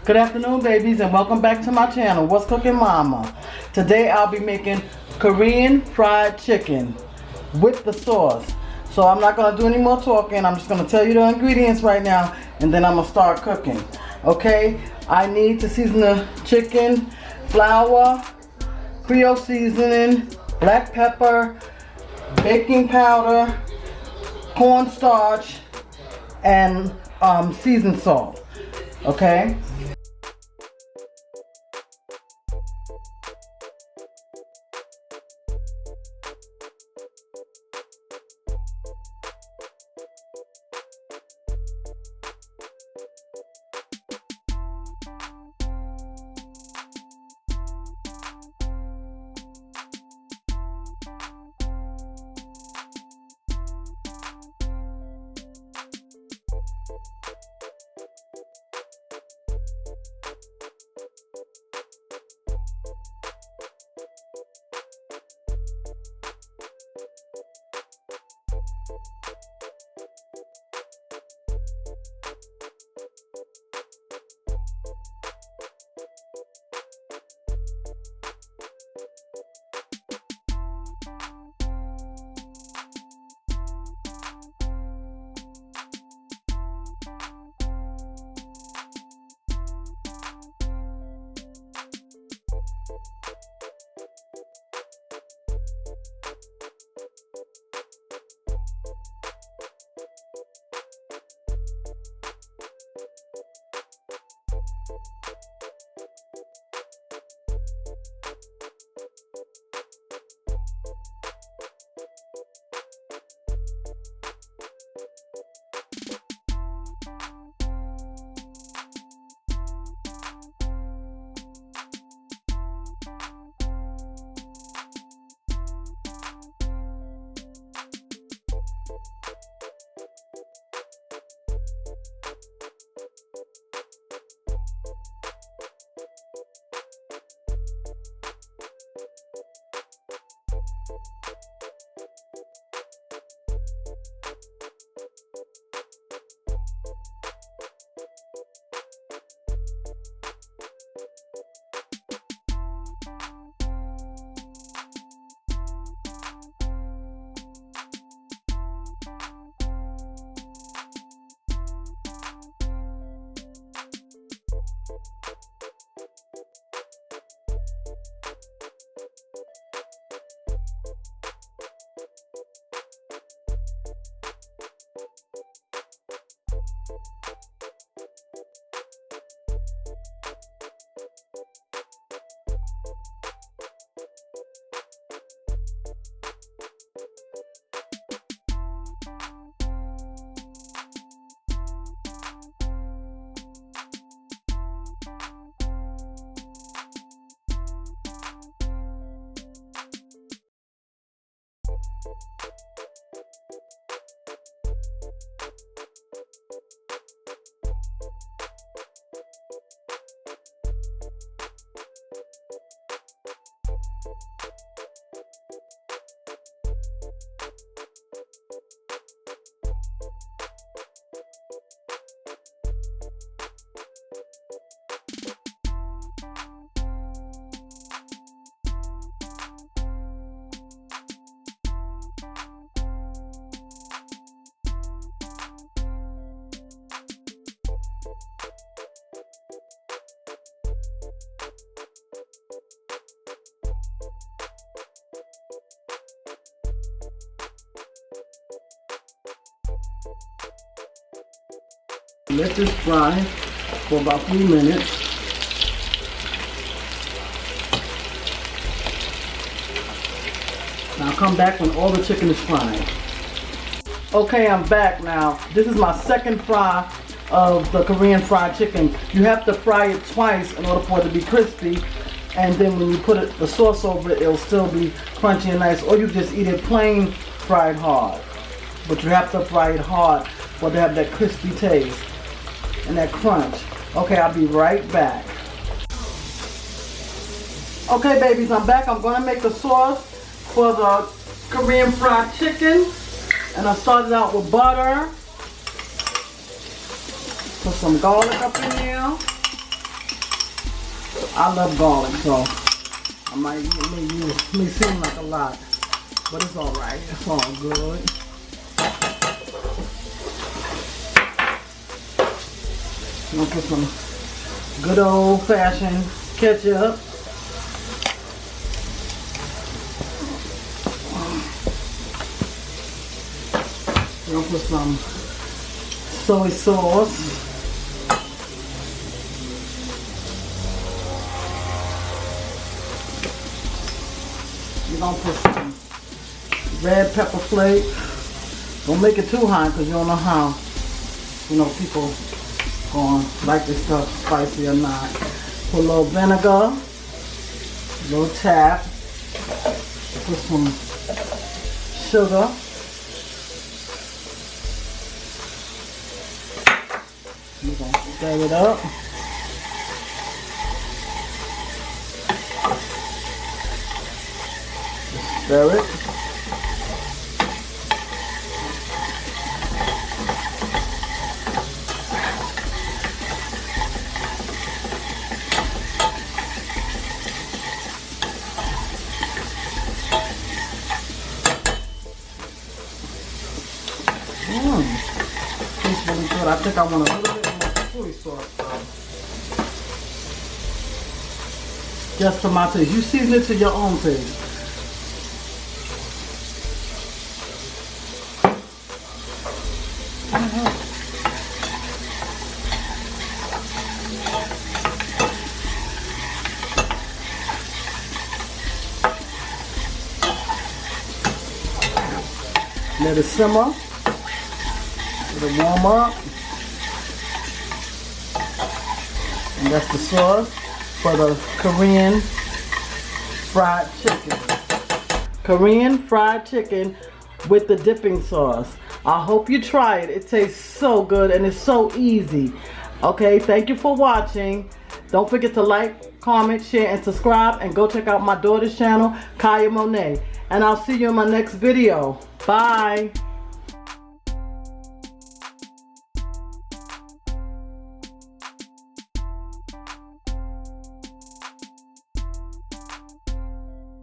Good afternoon, babies, and welcome back to my channel, What's Cooking Mama. Today I'll be making Korean fried chicken with the sauce. So I'm not going to do any more talking. I'm just going to tell you the ingredients right now, and then I'm going to start cooking. Okay, I need to season the chicken, flour, Creole seasoning, black pepper, baking powder, cornstarch, and seasoned salt. Okay. Let this fry for about 3 minutes. Now come back when all the chicken is frying. Okay, I'm back now. This is my second fry of the Korean fried chicken. You have to fry it twice in order for it to be crispy. And then when you put the sauce over it, it'll still be crunchy and nice. Or you just eat it plain fried hard. But you have to fry it hard for it to have that crispy taste and that crunch. Okay, I'll be right back. Okay, babies, I'm back. I'm going to make the sauce for the Korean fried chicken. And I started out with butter. Put some garlic up in there. I love garlic, so I may seem like a lot, but it's all right. It's all good. I'm gonna put some good old-fashioned ketchup. I'm gonna put some soy sauce. You're gonna put some red pepper flakes. Don't make it too hot because you don't know how, people going like this stuff spicy or not. Put a little vinegar, a little tap. Put some sugar. We're gonna stir it up. Stir it. Tastes really good. I think I want a little bit more soy sauce though. Just for my taste. You season it to your own taste. Let it simmer. Let it warm up. And that's the sauce for the Korean fried chicken. Korean fried chicken with the dipping sauce. I hope you try it. It tastes so good and it's so easy. Okay, thank you for watching. Don't forget to like, comment, share, and subscribe. And go check out my daughter's channel, Kaya Monet. And I'll see you in my next video. Bye.